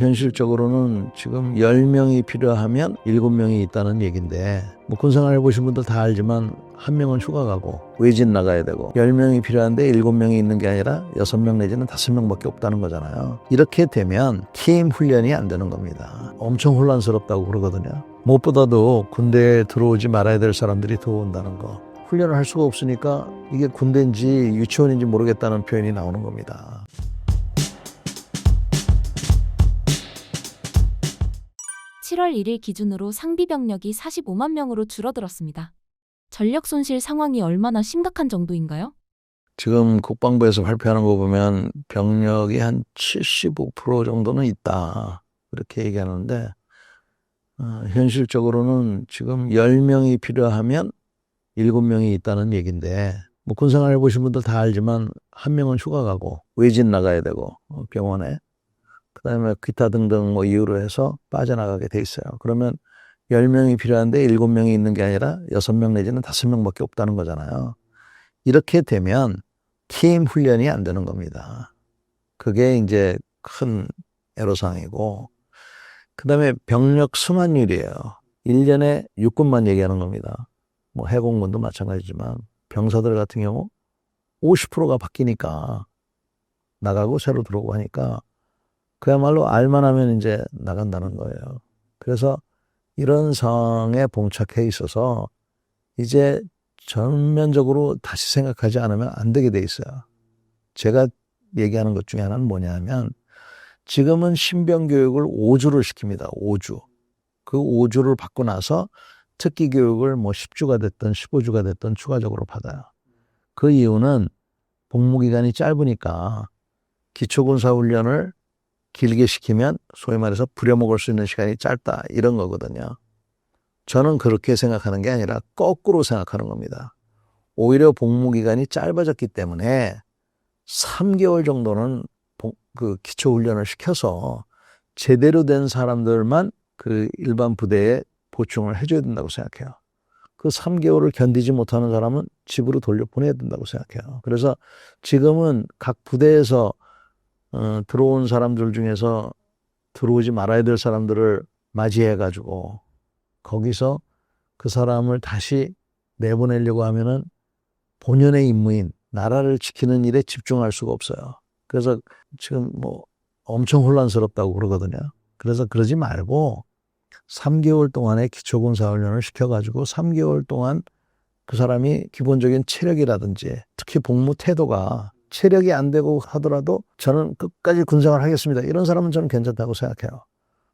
현실적으로는 지금 10명이 필요하면 7명이 있다는 얘기인데, 뭐 군생활 해보신 분들 다 알지만 한 명은 휴가 가고 외진 나가야 되고 10명이 필요한데 7명이 있는 게 아니라 6명 내지는 5명밖에 없다는 거잖아요. 이렇게 되면 팀 훈련이 안 되는 겁니다. 엄청 혼란스럽다고 그러거든요. 무엇보다도 군대에 들어오지 말아야 될 사람들이 들어온다는 거. 훈련을 할 수가 없으니까 이게 군대인지 유치원인지 모르겠다는 표현이 나오는 겁니다. (7월 1일) 기준으로 상비 병력이 45만 명으로 줄어들었습니다. 전력 손실 상황이 얼마나 심각한 정도인가요? 지금 국방부에서 발표하는 거 보면 병력이 한 75% 정도는 있다, 그렇게 얘기하는데, 현실적으로는 지금 10명이 필요하면 7명이 있다는 얘기인데, 뭐 군생활 해보신 분들 다 알지만 한 명은 휴가 가고 외진 나가야 되고 병원에, 그다음에 기타 등등 뭐 이유로 해서 빠져나가게 돼 있어요. 그러면 10명이 필요한데 7명이 있는 게 아니라 6명 내지는 5명밖에 없다는 거잖아요. 이렇게 되면 팀 훈련이 안 되는 겁니다. 그게 이제 큰 애로사항이고, 그다음에 병력 순환율이에요. 1년에 육군만 얘기하는 겁니다. 뭐 해공군도 마찬가지지만 병사들 같은 경우 50%가 바뀌니까 나가고 새로 들어오고 하니까 그야말로 알만 하면 이제 나간다는 거예요. 그래서 이런 상황에 봉착해 있어서 이제 전면적으로 다시 생각하지 않으면 안 되게 돼 있어요. 제가 얘기하는 것 중에 하나는 뭐냐면, 지금은 신병 교육을 5주를 시킵니다. 5주. 그 5주를 받고 나서 특기 교육을 뭐 10주가 됐든 15주가 됐든 추가적으로 받아요. 그 이유는 복무기간이 짧으니까 기초군사훈련을 길게 시키면 소위 말해서 부려먹을 수 있는 시간이 짧다, 이런 거거든요. 저는 그렇게 생각하는 게 아니라 거꾸로 생각하는 겁니다. 오히려 복무기간이 짧아졌기 때문에 3개월 정도는 그 기초훈련을 시켜서 제대로 된 사람들만 그 일반 부대에 보충을 해줘야 된다고 생각해요. 그 3개월을 견디지 못하는 사람은 집으로 돌려보내야 된다고 생각해요. 그래서 지금은 각 부대에서 들어온 사람들 중에서 들어오지 말아야 될 사람들을 맞이해가지고 거기서 그 사람을 다시 내보내려고 하면은 본연의 임무인 나라를 지키는 일에 집중할 수가 없어요. 그래서 지금 뭐 엄청 혼란스럽다고 그러거든요. 그래서 그러지 말고 3개월 동안의 기초군사훈련을 시켜가지고 3개월 동안 그 사람이 기본적인 체력이라든지 특히 복무 태도가 체력이 안 되고 하더라도 저는 끝까지 군생활 하겠습니다, 이런 사람은 저는 괜찮다고 생각해요.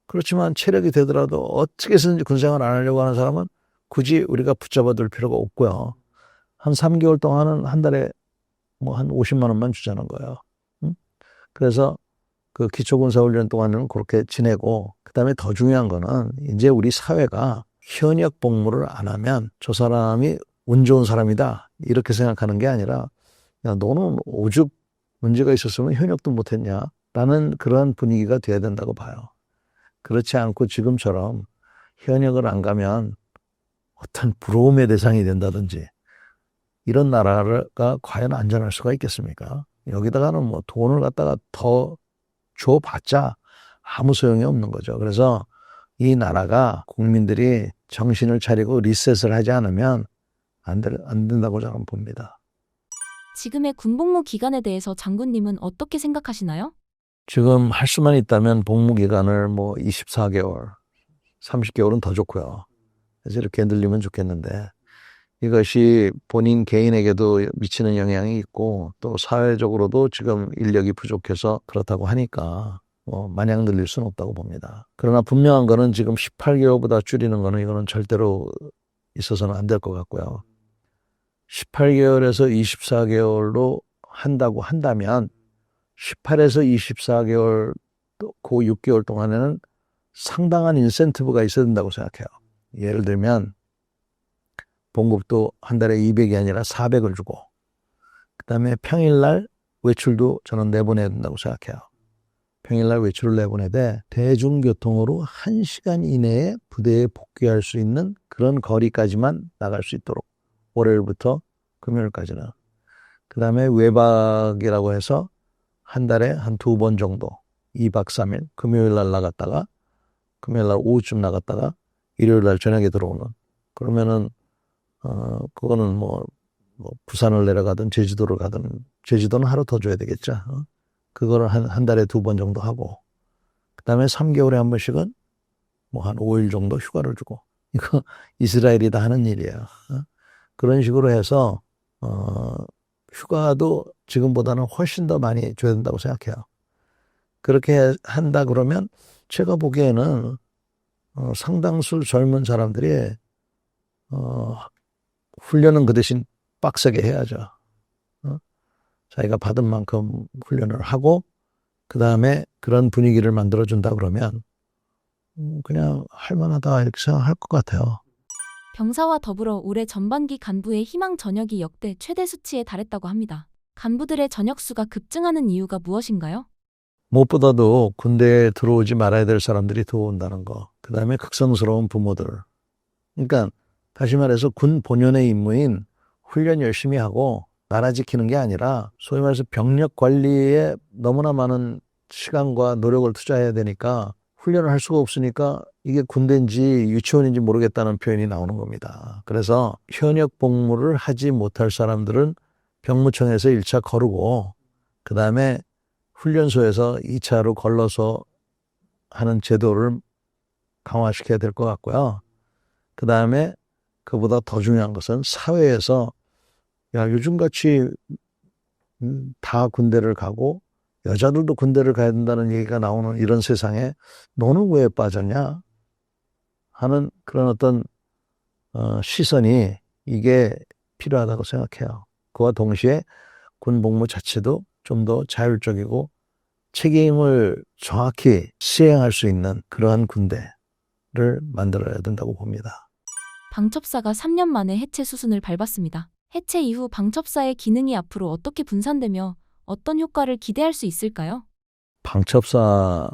그렇지만 체력이 되더라도 어떻게 해서든지 군생활 안 하려고 하는 사람은 굳이 우리가 붙잡아 둘 필요가 없고요. 한 3개월 동안은 한 달에 뭐 한 50만 원만 주자는 거예요. 그래서 그 기초군사훈련 동안은 그렇게 지내고, 그다음에 더 중요한 거는 이제 우리 사회가 현역 복무를 안 하면 저 사람이 운 좋은 사람이다, 이렇게 생각하는 게 아니라, 야, 너는 오죽 문제가 있었으면 현역도 못했냐, 라는 그런 분위기가 돼야 된다고 봐요. 그렇지 않고 지금처럼 현역을 안 가면 어떤 부러움의 대상이 된다든지, 이런 나라가 과연 안전할 수가 있겠습니까? 여기다가는 뭐 돈을 갖다가 더 줘봤자 아무 소용이 없는 거죠. 그래서 이 나라가 국민들이 정신을 차리고 리셋을 하지 않으면 안 된다고 저는 봅니다. 지금의 군복무 기간에 대해서 장군님은 어떻게 생각하시나요? 지금 할 수만 있다면 복무 기간을 뭐 24개월, 30개월은 더 좋고요. 그래서 이렇게 늘리면 좋겠는데, 이것이 본인 개인에게도 미치는 영향이 있고 또 사회적으로도 지금 인력이 부족해서 그렇다고 하니까 마냥 늘릴 수는 없다고 봅니다. 그러나 분명한 거는 지금 18개월보다 줄이는 거는 이거는 절대로 있어서는 안 될 것 같고요. 18개월에서 24개월로 한다고 한다면 18에서 24개월 그 6개월 동안에는 상당한 인센티브가 있어야 된다고 생각해요. 예를 들면 봉급도 한 달에 200이 아니라 400을 주고, 그다음에 평일날 외출도 저는 내보내야 된다고 생각해요. 평일날 외출을 내보내되 대중교통으로 1시간 이내에 부대에 복귀할 수 있는 그런 거리까지만 나갈 수 있도록, 월요일부터 금요일까지는. 그다음에 외박이라고 해서 한 달에 한 2번 정도 2박 3일, 금요일 날 나갔다가, 금요일 날 오후쯤 나갔다가, 일요일 날 저녁에 들어오는. 그러면은, 그거는 부산을 내려가든 제주도를 가든, 제주도는 하루 더 줘야 되겠죠. 그거를 한 달에 2번 정도 하고, 그 다음에 3개월에 한 번씩은 한 5일 정도 휴가를 주고, 이거 이스라엘이 다 하는 일이에요. 그런 식으로 해서, 휴가도 지금보다는 훨씬 더 많이 줘야 된다고 생각해요. 그렇게 한다 그러면 제가 보기에는 상당수 젊은 사람들이 훈련은 그 대신 빡세게 해야죠. 자기가 받은 만큼 훈련을 하고 그 다음에 그런 분위기를 만들어준다 그러면 그냥 할만하다 이렇게 생각할 것 같아요. 병사와 더불어 올해 전반기 간부의 희망 전역이 역대 최대 수치에 달했다고 합니다. 간부들의 전역 수가 급증하는 이유가 무엇인가요? 무엇보다도 군대에 들어오지 말아야 될 사람들이 들어온다는 거. 그 다음에 극성스러운 부모들. 그러니까 다시 말해서 군 본연의 임무인 훈련 열심히 하고 나라 지키는 게 아니라 소위 말해서 병력 관리에 너무나 많은 시간과 노력을 투자해야 되니까 훈련을 할 수가 없으니까 이게 군대인지 유치원인지 모르겠다는 표현이 나오는 겁니다. 그래서 현역 복무를 하지 못할 사람들은 병무청에서 1차 거르고 그 다음에 훈련소에서 2차로 걸러서 하는 제도를 강화시켜야 될 것 같고요. 그 다음에 그보다 더 중요한 것은 사회에서 요즘같이 다 군대를 가고 여자들도 군대를 가야 된다는 얘기가 나오는 이런 세상에 너는 왜 빠졌냐 하는 그런 어떤 시선이 이게 필요하다고 생각해요. 그와 동시에 군 복무 자체도 좀 더 자율적이고 책임을 정확히 수행할 수 있는 그러한 군대를 만들어야 된다고 봅니다. 방첩사가 3년 만에 해체 수순을 밟았습니다. 해체 이후 방첩사의 기능이 앞으로 어떻게 분산되며 어떤 효과를 기대할 수 있을까요? 방첩사를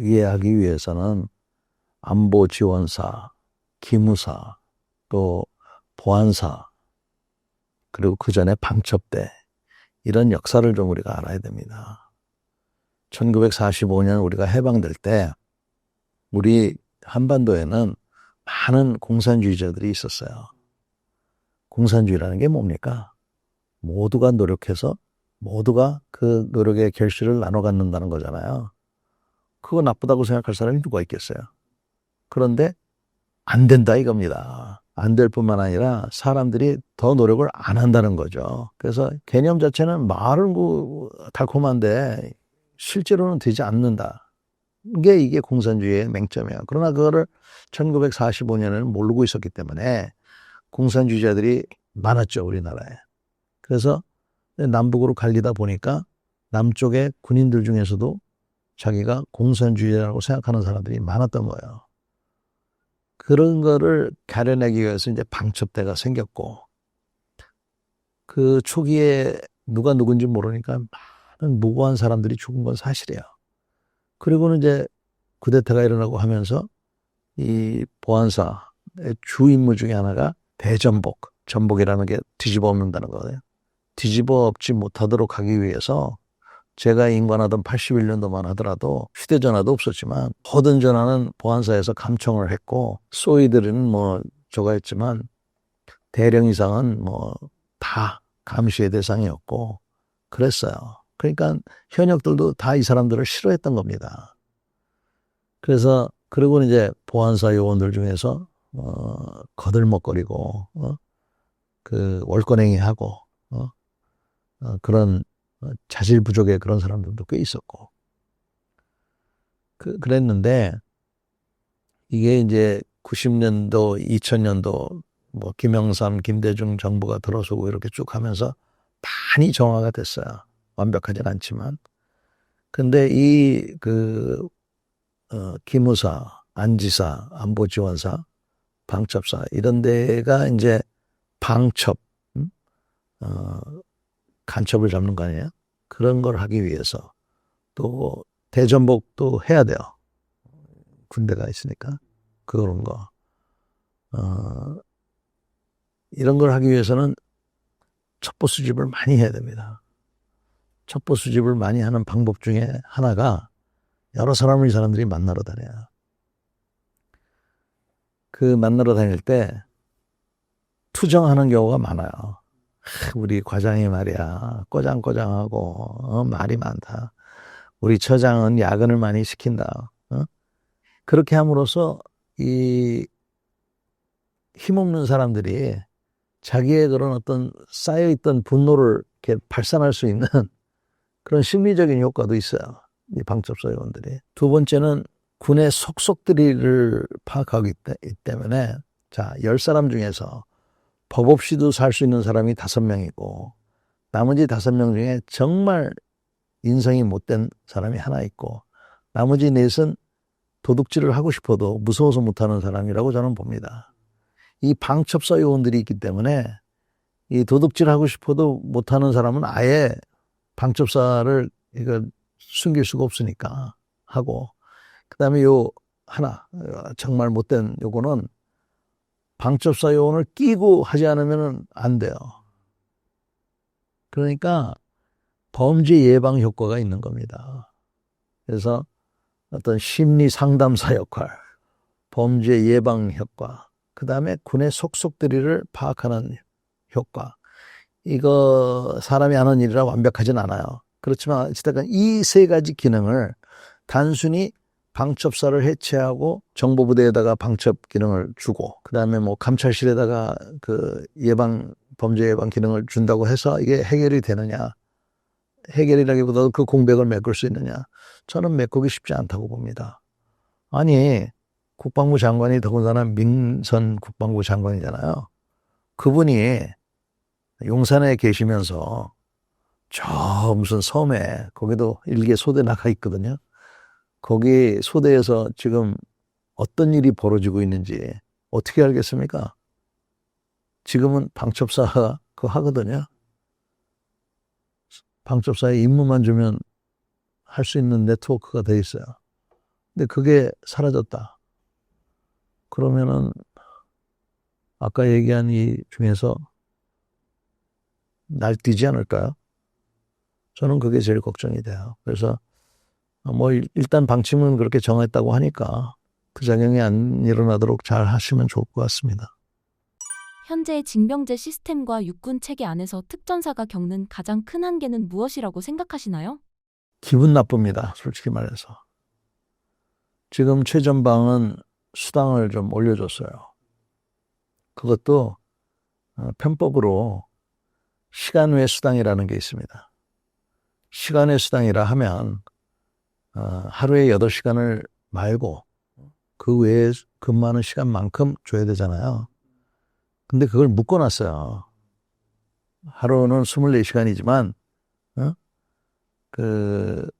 이해하기 위해서는 안보지원사, 기무사, 또 보안사, 그리고 그 전에 방첩대 이런 역사를 좀 우리가 알아야 됩니다. 1945년 우리가 해방될 때 우리 한반도에는 많은 공산주의자들이 있었어요. 공산주의라는 게 뭡니까? 모두가 노력해서 모두가 그 노력의 결실을 나눠 갖는다는 거잖아요. 그거 나쁘다고 생각할 사람이 누가 있겠어요? 그런데 안 된다 이겁니다. 안 될 뿐만 아니라 사람들이 더 노력을 안 한다는 거죠. 그래서 개념 자체는 말은 달콤한데 실제로는 되지 않는다. 이게 공산주의의 맹점이에요. 그러나 그거를 1945년에는 모르고 있었기 때문에 공산주의자들이 많았죠, 우리나라에. 그래서 남북으로 갈리다 보니까 남쪽의 군인들 중에서도 자기가 공산주의자라고 생각하는 사람들이 많았던 거예요. 그런 거를 가려내기 위해서 이제 방첩대가 생겼고, 그 초기에 누가 누군지 모르니까 많은 무고한 사람들이 죽은 건 사실이에요. 그리고는 이제 쿠데타가 일어나고 하면서 이 보안사의 주 임무 중에 하나가 대전복, 전복이라는 게 뒤집어 엎는다는 거거든요. 뒤집어 엎지 못하도록 하기 위해서 제가 인관하던 81년도만 하더라도 휴대전화도 없었지만 모든 전화는 보안사에서 감청을 했고 소위들은 저거 했지만 대령 이상은 다 감시의 대상이었고 그랬어요. 그러니까 현역들도 다 이 사람들을 싫어했던 겁니다. 그래서 그리고는 이제 보안사 요원들 중에서 거들먹거리고 그 월권행위 하고 그런 자질 부족의 그런 사람들도 꽤 있었고 그랬는데 이게 이제 90년도, 2000년도 김영삼, 김대중 정부가 들어서고 이렇게 쭉 하면서 많이 정화가 됐어요. 완벽하진 않지만. 근데 기무사, 안지사, 안보지원사, 방첩사 이런 데가 이제 방첩, 간첩을 잡는 거 아니에요? 그런 걸 하기 위해서 또 대전복도 해야 돼요. 군대가 있으니까 그런 거 이런 걸 하기 위해서는 첩보 수집을 많이 해야 됩니다. 첩보 수집을 많이 하는 방법 중에 하나가 여러 사람을 이 사람들이 만나러 다녀요. 그 만나러 다닐 때 투정하는 경우가 많아요. 우리 과장이 말이야 꼬장꼬장하고 말이 많다. 우리 처장은 야근을 많이 시킨다. 그렇게 함으로써 이 힘없는 사람들이 자기의 그런 어떤 쌓여있던 분노를 이렇게 발산할 수 있는 그런 심리적인 효과도 있어요. 이 방첩사 요원들이. 두 번째는 군의 속속들이를 파악하기 때문에 자, 10사람 중에서 법 없이도 살 수 있는 사람이 5명이고 나머지 5명 중에 정말 인성이 못된 사람이 하나 있고 나머지 넷은 도둑질을 하고 싶어도 무서워서 못하는 사람이라고 저는 봅니다. 이 방첩사 요원들이 있기 때문에 이 도둑질하고 싶어도 못하는 사람은 아예 방첩사를 이거 숨길 수가 없으니까 하고 그다음에 요 하나 정말 못된 요거는 방첩사 요원을 끼고 하지 않으면 안 돼요. 그러니까 범죄 예방 효과가 있는 겁니다. 그래서 어떤 심리 상담사 역할, 범죄 예방 효과, 그 다음에 군의 속속들이를 파악하는 효과. 이거 사람이 하는 일이라 완벽하진 않아요. 그렇지만 어쨌든 이 세 가지 기능을 단순히 방첩사를 해체하고 정보부대에다가 방첩 기능을 주고 그다음에 뭐 감찰실에다가 그 범죄 예방 기능을 준다고 해서 이게 해결이 되느냐? 해결이라기보다도 그 공백을 메꿀 수 있느냐? 저는 메꾸기 쉽지 않다고 봅니다. 아니 국방부 장관이 더군다나 민선 국방부 장관이잖아요. 그분이 용산에 계시면서 저 무슨 섬에 거기도 일개 소대 나가 있거든요. 거기 소대에서 지금 어떤 일이 벌어지고 있는지 어떻게 알겠습니까? 지금은 방첩사가 그거 하거든요. 방첩사에 임무만 주면 할 수 있는 네트워크가 돼 있어요. 근데 그게 사라졌다. 그러면은 아까 얘기한 이 중에서 날뛰지 않을까요? 저는 그게 제일 걱정이 돼요. 그래서 뭐 일단 방침은 그렇게 정했다고 하니까 부작용이 안 일어나도록 잘 하시면 좋을 것 같습니다. 현재 징병제 시스템과 육군 체계 안에서 특전사가 겪는 가장 큰 한계는 무엇이라고 생각하시나요? 기분 나쁩니다. 솔직히 말해서. 지금 최전방은 수당을 좀 올려줬어요. 그것도 편법으로 시간 외 수당이라는 게 있습니다. 시간 외 수당이라 하면 하루에 8시간을 말고 그 외에 근무하는 시간만큼 줘야 되잖아요. 근데 그걸 묶어놨어요. 하루는 24시간이지만 그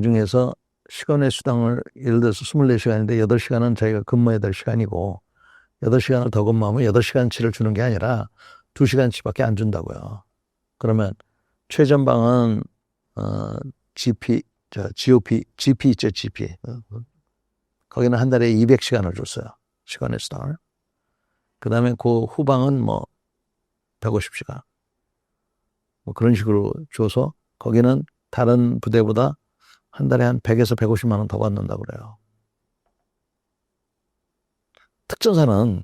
중에서 시간의 수당을 예를 들어서 24시간인데 8시간은 자기가 근무해야 될 시간이고 8시간을 더 근무하면 8시간치를 주는 게 아니라 2시간치밖에 안 준다고요. 그러면 최전방은 GP 있죠, GP. 거기는 한 달에 200시간을 줬어요. 시간의 수당을. 그 다음에 그 후방은 뭐 150시간. 뭐 그런 식으로 줘서 거기는 다른 부대보다 한 달에 한 100에서 150만 원 더 받는다고 그래요. 특전사는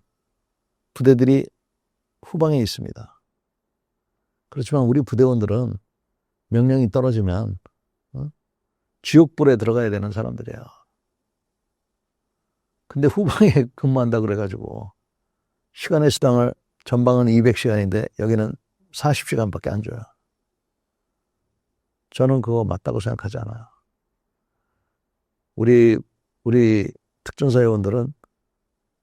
부대들이 후방에 있습니다. 그렇지만 우리 부대원들은 명령이 떨어지면 지옥불에 들어가야 되는 사람들이에요. 근데 후방에 근무한다 그래가지고 시간의 수당을 전방은 200시간인데 여기는 40시간밖에 안 줘요. 저는 그거 맞다고 생각하지 않아요. 우리 특전사 요원들은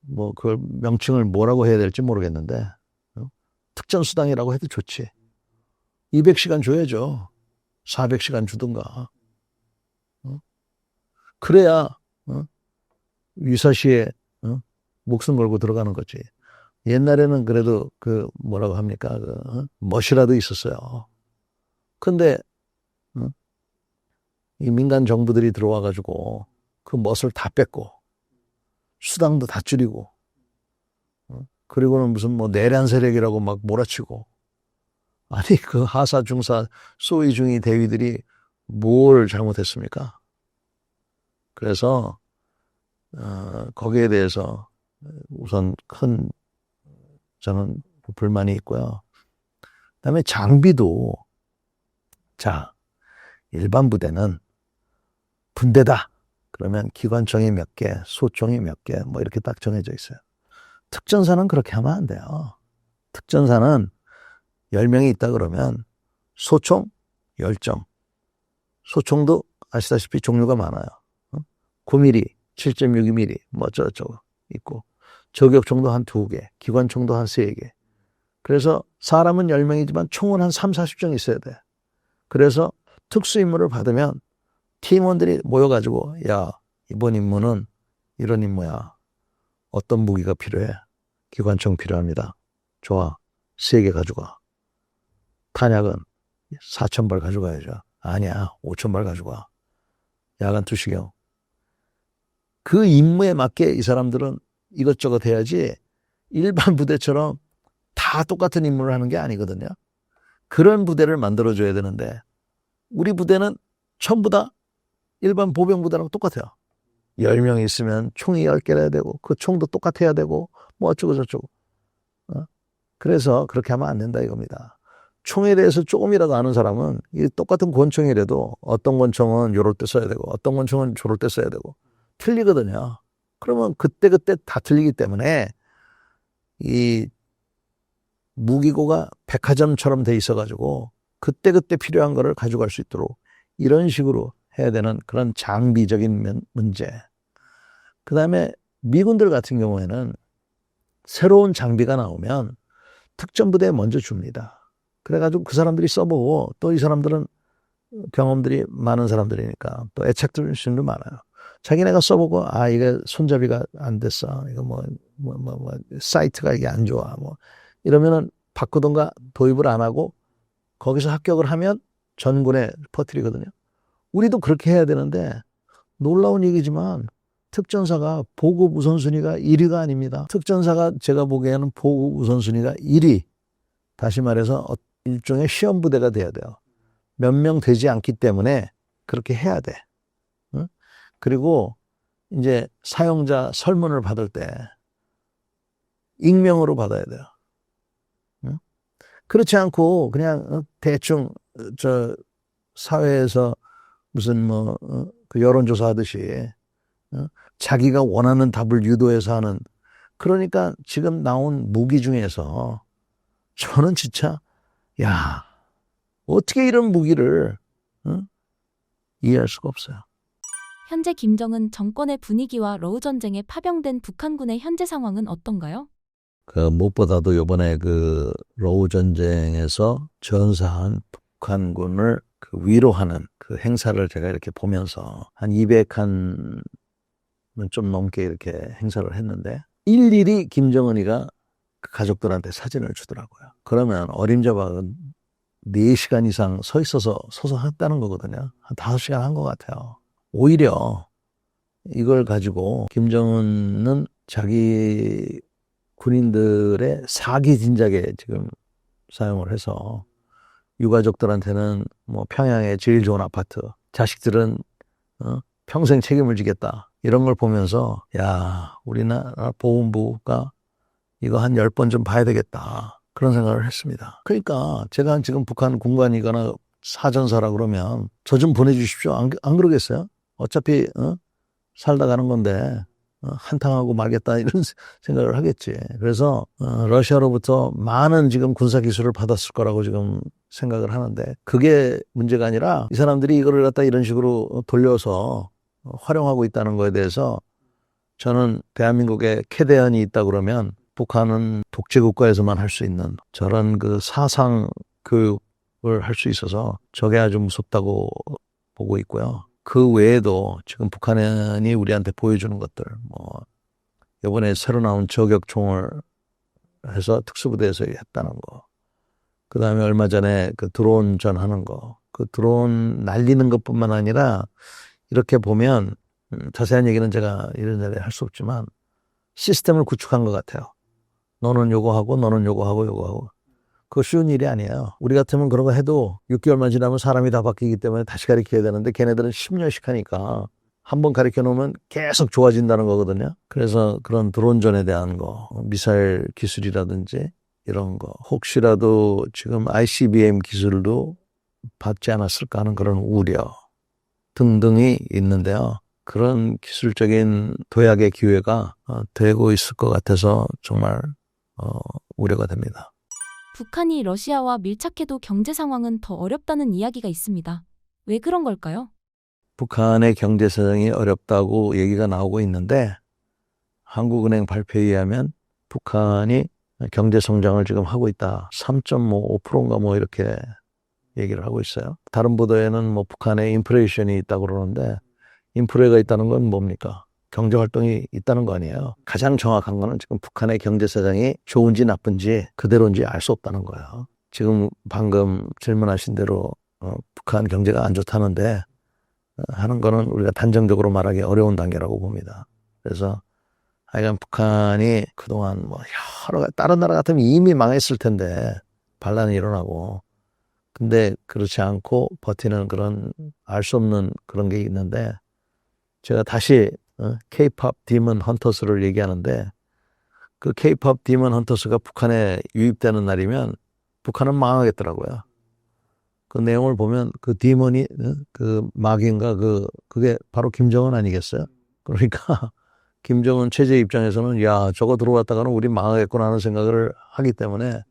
뭐 그걸 명칭을 뭐라고 해야 될지 모르겠는데 특전수당이라고 해도 좋지. 200시간 줘야죠. 400시간 주든가. 그래야 유사시에 목숨 걸고 들어가는 거지. 옛날에는 그래도 그 뭐라고 합니까? 멋이라도 있었어요. 근데 이 민간 정부들이 들어와 가지고 그 멋을 다 뺐고 수당도 다 줄이고 그리고는 무슨 뭐 내란 세력이라고 막 몰아치고 아니, 그 하사, 중사, 소위, 중위 대위들이 뭘 잘못했습니까? 그래서, 거기에 대해서 우선 저는 불만이 있고요. 그다음에 장비도, 자, 일반 부대는 분대다. 그러면 기관총이 몇 개, 소총이 몇 개, 뭐 이렇게 딱 정해져 있어요. 특전사는 그렇게 하면 안 돼요. 특전사는 10명이 있다 그러면 소총 10정. 소총도 아시다시피 종류가 많아요. 9mm, 7.62mm, 뭐 어쩌고저쩌고 있고, 저격총도 한 2개, 기관총도 한 3개. 그래서 사람은 10명이지만 총은 한 3, 40정 있어야 돼. 그래서 특수임무를 받으면 팀원들이 모여가지고, 야, 이번 임무는 이런 임무야. 어떤 무기가 필요해? 기관총 필요합니다. 좋아. 3개 가져가. 탄약은 4,000발 가져가야죠. 아니야. 5,000발 가져가. 야간 투시경. 그 임무에 맞게 이 사람들은 이것저것 해야지 일반 부대처럼 다 똑같은 임무를 하는 게 아니거든요. 그런 부대를 만들어줘야 되는데 우리 부대는 전부 다 일반 보병 부대랑 똑같아요. 10명 있으면 총이 10개라 되고 그 총도 똑같아야 되고 뭐 어쩌고 저쩌고. 그래서 그렇게 하면 안 된다 이겁니다. 총에 대해서 조금이라도 아는 사람은 이 똑같은 권총이라도 어떤 권총은 요럴 때 써야 되고 어떤 권총은 저럴 때 써야 되고 틀리거든요. 그러면 그때그때 다 틀리기 때문에 이 무기고가 백화점처럼 돼 있어가지고 그때그때 필요한 거를 가져갈 수 있도록 이런 식으로 해야 되는 그런 장비적인 문제. 그 다음에 미군들 같은 경우에는 새로운 장비가 나오면 특전부대에 먼저 줍니다. 그래가지고 그 사람들이 써보고 또 이 사람들은 경험들이 많은 사람들이니까 또 애착심도 많아요. 자기네가 써보고 아 이게 손잡이가 안 됐어. 이거 뭐 사이트가 이게 안 좋아. 뭐 이러면은 바꾸던가 도입을 안 하고 거기서 합격을 하면 전군에 퍼뜨리거든요. 우리도 그렇게 해야 되는데 놀라운 얘기지만 특전사가 보급 우선순위가 1위가 아닙니다. 특전사가 제가 보기에는 보급 우선순위가 1위. 다시 말해서 일종의 시험부대가 돼야 돼요. 몇 명 되지 않기 때문에 그렇게 해야 돼. 응? 그리고 이제 사용자 설문을 받을 때 익명으로 받아야 돼요. 응? 그렇지 않고 그냥 대충 사회에서 무슨 그 여론조사 하듯이 자기가 원하는 답을 유도해서 하는 그러니까 지금 나온 무기 중에서 저는 진짜 야 어떻게 이런 무기를 이해할 수가 없어요. 현재 김정은 정권의 분위기와 러우 전쟁에 파병된 북한군의 현재 상황은 어떤가요? 무엇보다도 이번에 그 러우 전쟁에서 전사한 북한군을 위로하는 그 행사를 제가 이렇게 보면서 한 200칸 좀 넘게 이렇게 행사를 했는데 일일이 김정은이가 그 가족들한테 사진을 주더라고요. 그러면 어림잡아는 4시간 이상 서서 했다는 거거든요. 한 5시간 한 것 같아요. 오히려 이걸 가지고 김정은은 자기 군인들의 사기 진작에 지금 사용을 해서 유가족들한테는 뭐 평양의 제일 좋은 아파트, 자식들은 평생 책임을 지겠다. 이런 걸 보면서 야 우리나라 보훈부가 이거 한 10번 좀 봐야 되겠다. 그런 생각을 했습니다. 그러니까 제가 지금 북한 군관이거나 사전사라 그러면 저 좀 보내주십시오. 안 그러겠어요? 어차피 살다 가는 건데 한탕하고 말겠다 이런 생각을 하겠지. 그래서 러시아로부터 많은 지금 군사기술을 받았을 거라고 지금 생각을 하는데 그게 문제가 아니라 이 사람들이 이거를 갖다 이런 식으로 돌려서 활용하고 있다는 거에 대해서 저는 대한민국에 캐대안이 있다 그러면 북한은 독재국가에서만 할 수 있는 저런 그 사상 교육을 할 수 있어서 저게 아주 무섭다고 보고 있고요. 그 외에도 지금 북한이 우리한테 보여주는 것들, 뭐 이번에 새로 나온 저격총을 해서 특수부대에서 했다는 거, 그 다음에 얼마 전에 그 드론 전하는 거, 그 드론 날리는 것뿐만 아니라 이렇게 보면 자세한 얘기는 제가 이런 자리에 할 수 없지만 시스템을 구축한 것 같아요. 너는 요거 하고 너는 요거 하고 요거 하고 그거 쉬운 일이 아니에요. 우리 같으면 그런 거 해도 6개월만 지나면 사람이 다 바뀌기 때문에 다시 가르쳐야 되는데 걔네들은 10년씩 하니까 한 번 가르쳐 놓으면 계속 좋아진다는 거거든요. 그래서 그런 드론전에 대한 거, 미사일 기술이라든지 이런 거, 혹시라도 지금 ICBM 기술도 받지 않았을까 하는 그런 우려 등등이 있는데요. 그런 기술적인 도약의 기회가 되고 있을 것 같아서 정말 우려가 됩니다. 북한이 러시아와 밀착해도 경제 상황은 더 어렵다는 이야기가 있습니다. 왜 그런 걸까요? 북한의 경제 사정이 어렵다고 얘기가 나오고 있는데 한국은행 발표에 의하면 북한이 경제 성장을 지금 하고 있다. 3.5%인가 뭐 이렇게 얘기를 하고 있어요. 다른 보도에는 뭐 북한에 인플레이션이 있다고 그러는데 인플레가 있다는 건 뭡니까? 경제 활동이 있다는 거 아니에요. 가장 정확한 거는 지금 북한의 경제 사정이 좋은지 나쁜지 그대로인지 알 수 없다는 거예요. 지금 방금 질문하신 대로 북한 경제가 안 좋다는데 하는 거는 우리가 단정적으로 말하기 어려운 단계라고 봅니다. 그래서 하여간 북한이 그동안 뭐 여러 다른 나라 같으면 이미 망했을 텐데 반란이 일어나고 근데 그렇지 않고 버티는 그런 알 수 없는 그런 게 있는데 제가 다시 K-pop 디먼 헌터스를 얘기하는데 그 K-pop 디먼 헌터스가 북한에 유입되는 날이면 북한은 망하겠더라고요. 그 내용을 보면 그 디먼이 그 마귀인가 그게 바로 김정은 아니겠어요? 그러니까 김정은 체제 입장에서는 야 저거 들어왔다가는 우리 망하겠구나 하는 생각을 하기 때문에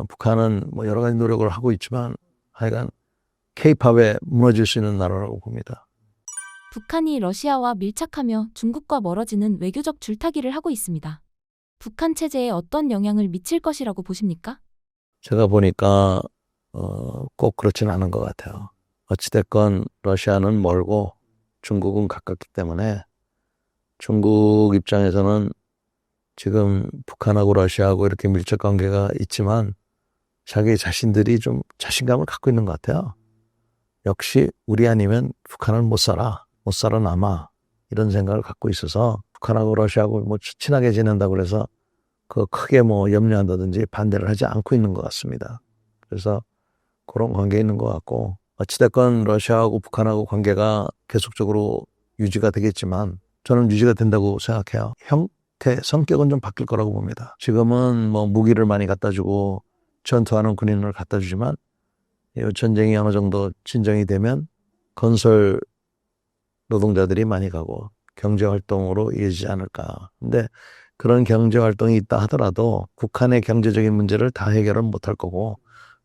북한은 뭐 여러 가지 노력을 하고 있지만 하여간 K-팝에 무너질 수 있는 나라라고 봅니다. 북한이 러시아와 밀착하며 중국과 멀어지는 외교적 줄타기를 하고 있습니다. 북한 체제에 어떤 영향을 미칠 것이라고 보십니까? 제가 보니까 꼭 그렇지는 않은 것 같아요. 어찌됐건 러시아는 멀고 중국은 가깝기 때문에 중국 입장에서는 지금 북한하고 러시아하고 이렇게 밀접 관계가 있지만 자기 자신들이 좀 자신감을 갖고 있는 것 같아요. 역시 우리 아니면 북한은 못 살아남아 이런 생각을 갖고 있어서 북한하고 러시아하고 뭐 친하게 지낸다고 그래서 그 크게 뭐 염려한다든지 반대를 하지 않고 있는 것 같습니다. 그래서 그런 관계에 있는 것 같고 어찌됐건 러시아하고 북한하고 관계가 계속적으로 유지가 되겠지만 저는 유지가 된다고 생각해요. 형태, 성격은 좀 바뀔 거라고 봅니다. 지금은 뭐 무기를 많이 갖다 주고 전투하는 군인을 갖다 주지만 이 전쟁이 어느 정도 진정이 되면 건설 노동자들이 많이 가고 경제활동으로 이어지지 않을까. 근데 그런 경제활동이 있다 하더라도 북한의 경제적인 문제를 다 해결은 못할 거고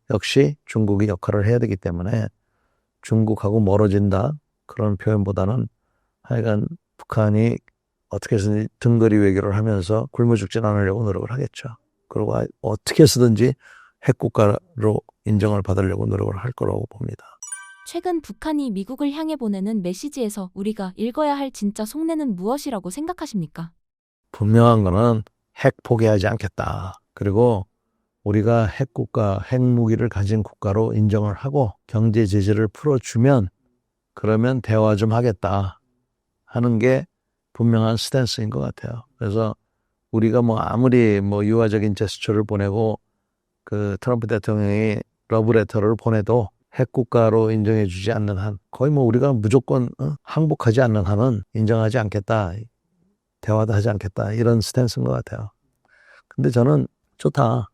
역시 중국이 역할을 해야 되기 때문에 중국하고 멀어진다 그런 표현보다는 하여간 북한이 어떻게 해서든 등거리 외교를 하면서 굶어 죽진 않으려고 노력을 하겠죠. 그리고 어떻게 해서든지 핵국가로 인정을 받으려고 노력을 할 거라고 봅니다. 최근 북한이 미국을 향해 보내는 메시지에서 우리가 읽어야 할 진짜 속내는 무엇이라고 생각하십니까? 분명한 거는 핵 포기하지 않겠다. 그리고 우리가 핵국가, 핵무기를 가진 국가로 인정을 하고 경제 제재를 풀어주면 그러면 대화 좀 하겠다 하는 게 분명한 스탠스인 것 같아요. 그래서 우리가 뭐 아무리 뭐 유화적인 제스처를 보내고 그 트럼프 대통령이 러브레터를 보내도 핵국가로 인정해주지 않는 한 거의 뭐 우리가 무조건 항복하지 않는 한은 인정하지 않겠다. 대화도 하지 않겠다. 이런 스탠스인 것 같아요. 근데 저는 좋다.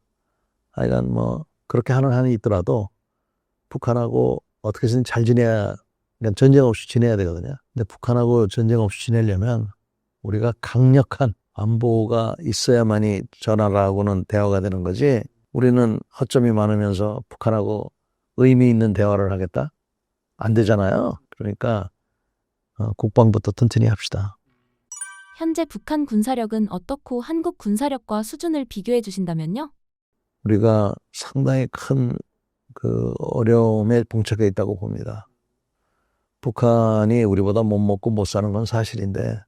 하여간 뭐 그렇게 하는 한이 있더라도 북한하고 어떻게 해서든 잘 지내야 그냥 전쟁 없이 지내야 되거든요. 근데 북한하고 전쟁 없이 지내려면 우리가 강력한 안보가 있어야만이 저 나라하고는 대화가 되는 거지 우리는 허점이 많으면서 북한하고 의미 있는 대화를 하겠다? 안 되잖아요. 그러니까 국방부터 튼튼히 합시다. 현재 북한 군사력은 어떻고 한국 군사력과 수준을 비교해 주신다면요? 우리가 상당히 큰 그 어려움에 봉착해 있다고 봅니다. 북한이 우리보다 못 먹고 못 사는 건 사실인데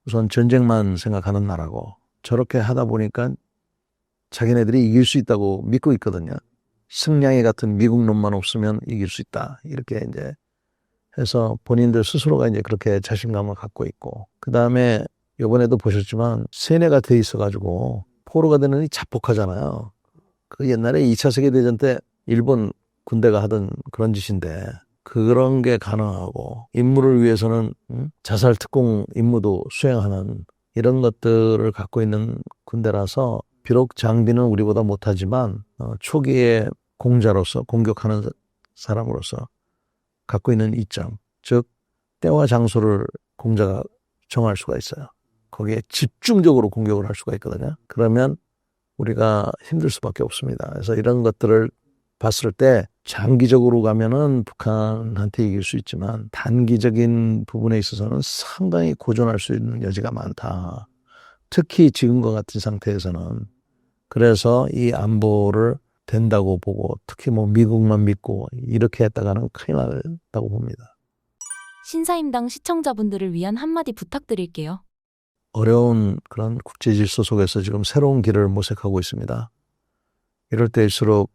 우선 전쟁만 생각하는 나라고 저렇게 하다 보니까 자기네들이 이길 수 있다고 믿고 있거든요. 승냥이 같은 미국 놈만 없으면 이길 수 있다. 이렇게 이제 해서 본인들 스스로가 이제 그렇게 자신감을 갖고 있고 그 다음에 이번에도 보셨지만 세뇌가 돼 있어가지고 포로가 되느니 자폭하잖아요. 그 옛날에 2차 세계대전 때 일본 군대가 하던 그런 짓인데 그런 게 가능하고 임무를 위해서는 자살 특공 임무도 수행하는 이런 것들을 갖고 있는 군대라서 비록 장비는 우리보다 못하지만 초기에 공자로서 공격하는 사람으로서 갖고 있는 이점, 즉 때와 장소를 공자가 정할 수가 있어요. 거기에 집중적으로 공격을 할 수가 있거든요. 그러면 우리가 힘들 수밖에 없습니다. 그래서 이런 것들을 봤을 때 장기적으로 가면은 북한한테 이길 수 있지만 단기적인 부분에 있어서는 상당히 고전할 수 있는 여지가 많다. 특히 지금과 같은 상태에서는. 그래서 이 안보를 된다고 보고 특히 뭐 미국만 믿고 이렇게 했다가는 큰일 난다고 봅니다. 신사임당 시청자분들을 위한 한마디 부탁드릴게요. 어려운 그런 국제 질서 속에서 지금 새로운 길을 모색하고 있습니다. 이럴 때일수록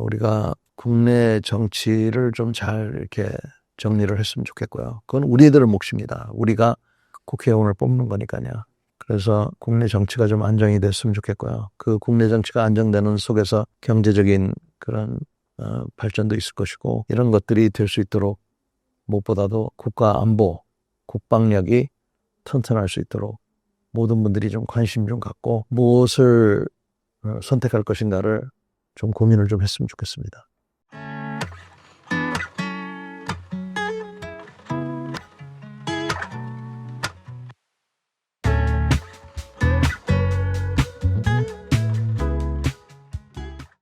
우리가 국내 정치를 좀 잘 이렇게 정리를 했으면 좋겠고요. 그건 우리들의 몫입니다. 우리가 국회의원을 뽑는 거니까요. 그래서 국내 정치가 좀 안정이 됐으면 좋겠고요. 그 국내 정치가 안정되는 속에서 경제적인 그런 발전도 있을 것이고 이런 것들이 될 수 있도록 무엇보다도 국가 안보, 국방력이 튼튼할 수 있도록 모든 분들이 좀 관심 좀 갖고 무엇을 선택할 것인가를 좀 고민을 좀 했으면 좋겠습니다.